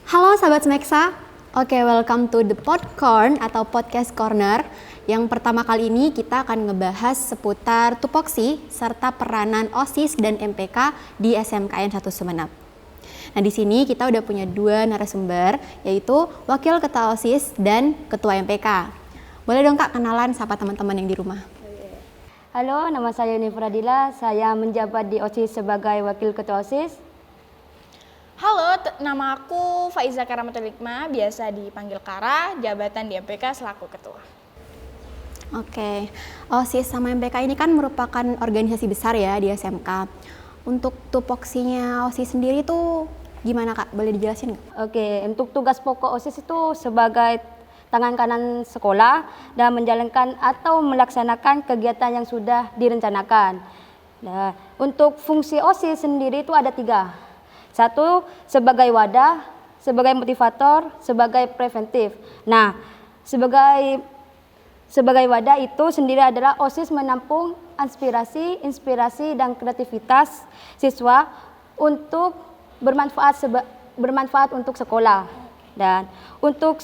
Halo sahabat Smeksa, oke welcome to the Podcorn atau Podcast Corner. Yang pertama kali ini kita akan ngebahas seputar tupoksi serta peranan OSIS dan MPK di SMKN 1 Sumeneb. Nah di sini kita udah punya dua narasumber, yaitu Wakil Ketua OSIS dan Ketua MPK. Boleh dong Kak kenalan sama teman-teman yang di rumah. Halo, nama saya Yuni Fradila. Saya menjabat di OSIS sebagai Wakil Ketua OSIS. Halo, nama aku Faiza Karamatulikma, biasa dipanggil Kara, jabatan di MPK selaku ketua. Oke, OSIS sama MPK ini kan merupakan organisasi besar ya di SMK. Untuk tupoksinya OSIS sendiri tuh gimana Kak? Boleh dijelasin nggak? Oke, untuk tugas pokok OSIS itu sebagai tangan kanan sekolah dan menjalankan atau melaksanakan kegiatan yang sudah direncanakan. Nah, untuk fungsi OSIS sendiri itu ada 3. Satu, sebagai wadah, sebagai motivator, sebagai preventif. Nah, sebagai wadah itu sendiri adalah OSIS menampung inspirasi, dan kreativitas siswa untuk bermanfaat untuk sekolah. Dan untuk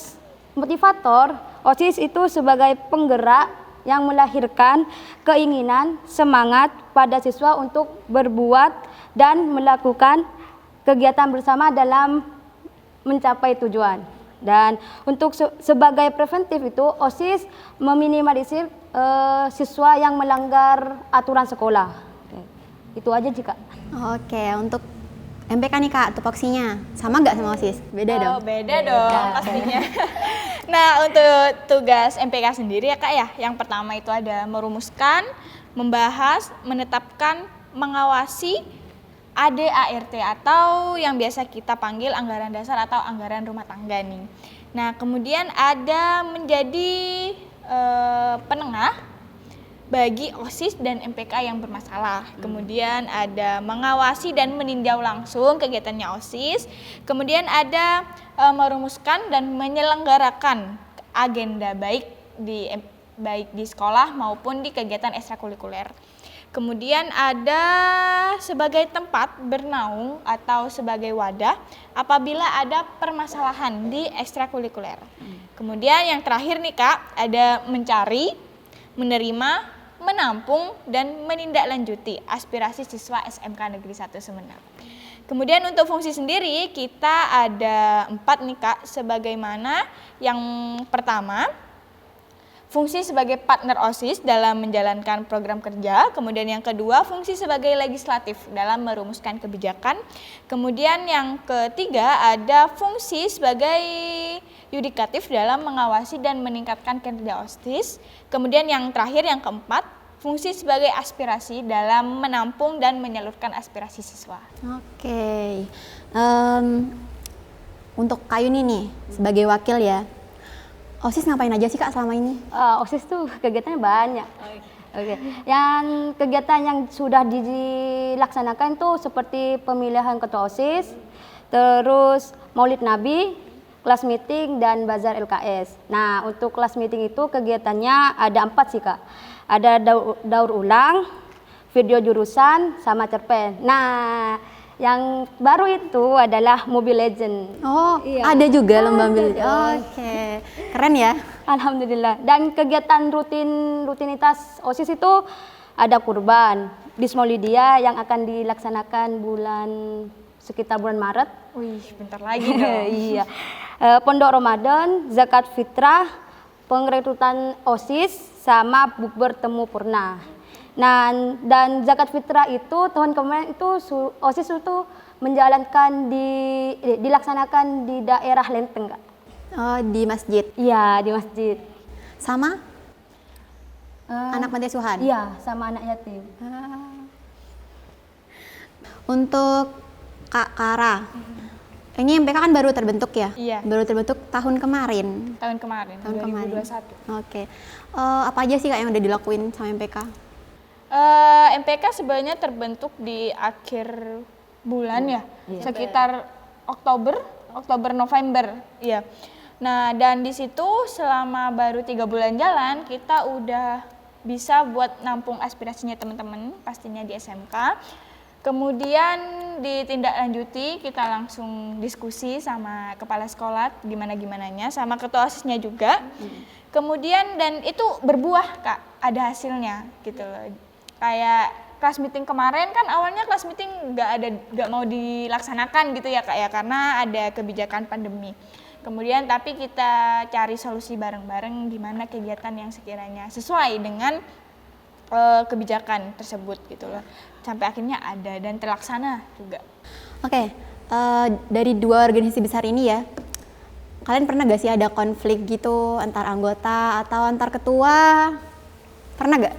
motivator, OSIS itu sebagai penggerak yang melahirkan keinginan, semangat pada siswa untuk berbuat dan melakukan kegiatan bersama dalam mencapai tujuan. Dan untuk sebagai preventif itu OSIS meminimalisir siswa yang melanggar aturan sekolah. Itu aja Kak. Oke, untuk MPK nih Kak, tupoksinya sama nggak sama OSIS? Beda dong? Beda dong pastinya. Nah, untuk tugas MPK sendiri ya Kak ya, yang pertama itu ada merumuskan, membahas, menetapkan, mengawasi ADART atau yang biasa kita panggil anggaran dasar atau anggaran rumah tangga nih. Nah, kemudian ada menjadi penengah bagi OSIS dan MPK yang bermasalah. Kemudian ada mengawasi dan meninjau langsung kegiatannya OSIS. Kemudian ada merumuskan dan menyelenggarakan agenda baik di sekolah maupun di kegiatan ekstrakurikuler. Kemudian ada sebagai tempat bernaung atau sebagai wadah apabila ada permasalahan di ekstrakurikuler. Kemudian yang terakhir nih Kak, ada mencari, menerima, menampung, dan menindaklanjuti aspirasi siswa SMK Negeri 1 Sumeneb. Kemudian untuk fungsi sendiri kita ada 4 nih Kak, sebagaimana yang pertama, fungsi sebagai partner OSIS dalam menjalankan program kerja. Kemudian yang kedua, fungsi sebagai legislatif dalam merumuskan kebijakan. Kemudian yang ketiga, ada fungsi sebagai yudikatif dalam mengawasi dan meningkatkan kinerja OSIS. Kemudian yang terakhir, yang keempat, fungsi sebagai aspirasi dalam menampung dan menyalurkan aspirasi siswa. Oke, untuk Kak Yuni nih, sebagai wakil ya, OSIS ngapain aja sih Kak selama ini? OSIS tuh kegiatannya banyak. Oke. Yang kegiatan yang sudah dilaksanakan tuh seperti pemilihan ketua OSIS, terus Maulid Nabi, kelas meeting, dan bazar LKS. Nah, untuk kelas meeting itu kegiatannya ada 4 sih Kak. Ada daur ulang, video jurusan, sama cerpen. Nah, yang baru itu adalah Mobile Legend. Oh, iya. Ada juga lomba Mobile Legend. Oke, keren ya. Alhamdulillah. Dan kegiatan rutinitas OSIS itu ada kurban, Bismaulidia yang akan dilaksanakan sekitar bulan Maret. Wih, bentar lagi dong. Iya. Pondok Ramadan, zakat fitrah, pengrekrutan OSIS, sama bukber temu purna. Nah, dan zakat fitrah itu tahun kemarin itu OSIS itu menjalankan dilaksanakan di daerah Lenteng Kak. Oh, di masjid. Iya, di masjid. Sama anak panti asuhan? Iya, sama anak yatim. Untuk Kak Kara, ini MPK kan baru terbentuk ya? Iya. Baru terbentuk tahun kemarin. Tahun kemarin, 2021. Oke. Apa aja sih Kak yang udah dilakuin sama MPK? MPK sebenarnya terbentuk di akhir bulan ya, sekitar Oktober November, iya. Nah, dan di situ selama baru 3 bulan jalan kita udah bisa buat nampung aspirasinya teman-teman pastinya di SMK. Kemudian ditindaklanjuti, kita langsung diskusi sama kepala sekolah gimana-gimananya, sama ketua OSIS-nya juga. Kemudian dan itu berbuah Kak, ada hasilnya gitu loh. Kayak kelas meeting kemarin kan awalnya kelas meeting nggak mau dilaksanakan gitu ya Kak ya, karena ada kebijakan pandemi. Kemudian tapi kita cari solusi bareng-bareng gimana kegiatan yang sekiranya sesuai dengan kebijakan tersebut gitu loh. Sampai akhirnya ada dan terlaksana juga. Oke, dari 2 organisasi besar ini ya, kalian pernah gak sih ada konflik gitu antar anggota atau antar ketua? Pernah gak?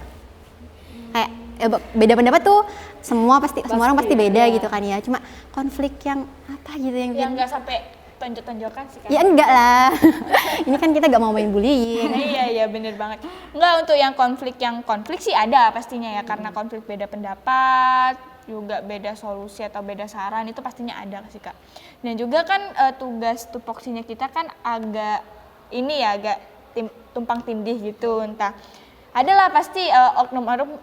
Kayak beda pendapat tuh semua orang pasti beda gitu kan ya. Cuma konflik yang apa gitu yang nggak sampai tonjok-tonjokan sih kan? Ya enggak lah. Ini kan kita gak mau main bullying. Iya bener banget. Enggak, untuk yang konflik sih ada pastinya ya, karena konflik beda pendapat, juga beda solusi atau beda saran itu pastinya ada sih Kak. Dan juga kan tugas tupoksinya kita kan agak tumpang tindih gitu, entah adalah pasti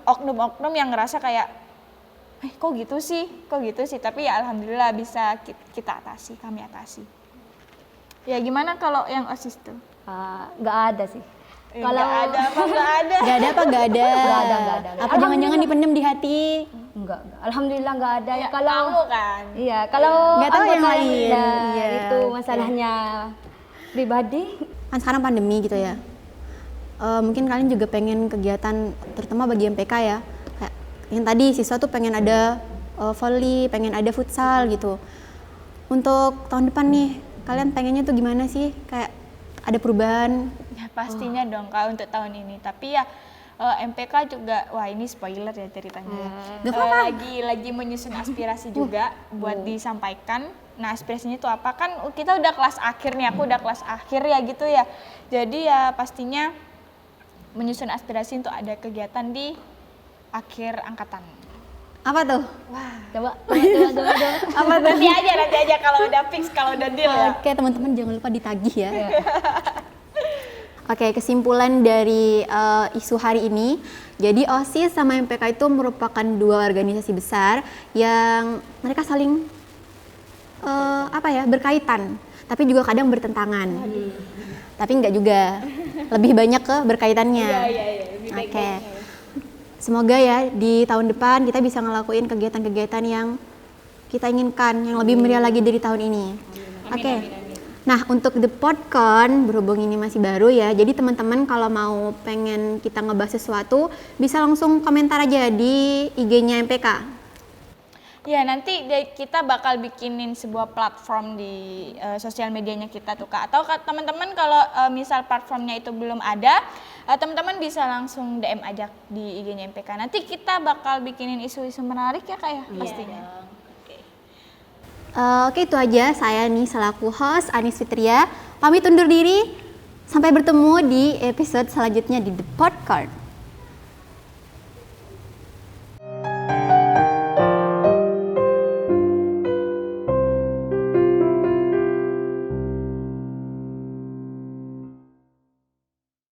oknum-oknum yang ngerasa kayak kok gitu sih, tapi ya alhamdulillah bisa kami atasi. Ya gimana kalau yang OSIS tuh? Nggak ada sih. Kalau nggak ada. Nggak ada. Apa jangan-jangan dipendam di hati? Enggak. Alhamdulillah nggak ada. Ya, kamu kan? Iya, kalau nggak tahu yang anggota lain. Iya. Itu masalahnya pribadi. Kan sekarang pandemi gitu ya. Mungkin kalian juga pengen kegiatan terutama bagi MPK ya. Kayak yang tadi siswa tuh pengen ada volley, pengen ada futsal gitu. Untuk tahun depan nih, kalian pengennya tuh gimana sih? Kayak ada perubahan? Ya pastinya dong Kak untuk tahun ini. Tapi ya MPK juga, wah ini spoiler ya ceritanya. Gak apa-apa. Lagi menyusun aspirasi juga buat disampaikan. Nah aspirasinya itu apa? Kan kita udah kelas akhir nih, aku udah kelas akhir ya gitu ya. Jadi ya pastinya menyusun aspirasi untuk ada kegiatan di akhir angkatan. Apa tuh? Wah, Coba. apa nanti aja kalau udah fix, kalau udah deal ya. Oke, teman-teman jangan lupa ditagih ya. Oke, kesimpulan dari isu hari ini. Jadi OSIS sama MPK itu merupakan 2 organisasi besar yang mereka saling berkaitan, tapi juga kadang bertentangan. Tapi enggak juga. Lebih banyak ke berkaitannya. Iya. Oke. Semoga ya di tahun depan kita bisa ngelakuin kegiatan-kegiatan yang kita inginkan, yang lebih meriah lagi dari tahun ini. Oke. Nah, untuk The Popcorn, berhubung ini masih baru ya, jadi teman-teman kalau mau pengen kita ngebahas sesuatu, bisa langsung komentar aja di IG-nya MPK. Ya, nanti kita bakal bikinin sebuah platform di sosial medianya kita tuh Kak. Atau teman-teman kalau misal platformnya itu belum ada, teman-teman bisa langsung DM aja di IG-nya MPK. Nanti kita bakal bikinin isu-isu menarik ya Kak ya, pastinya. Oke, itu aja saya nih selaku host Anis Fitria. Pamit undur diri. Sampai bertemu di episode selanjutnya di The Popcorn.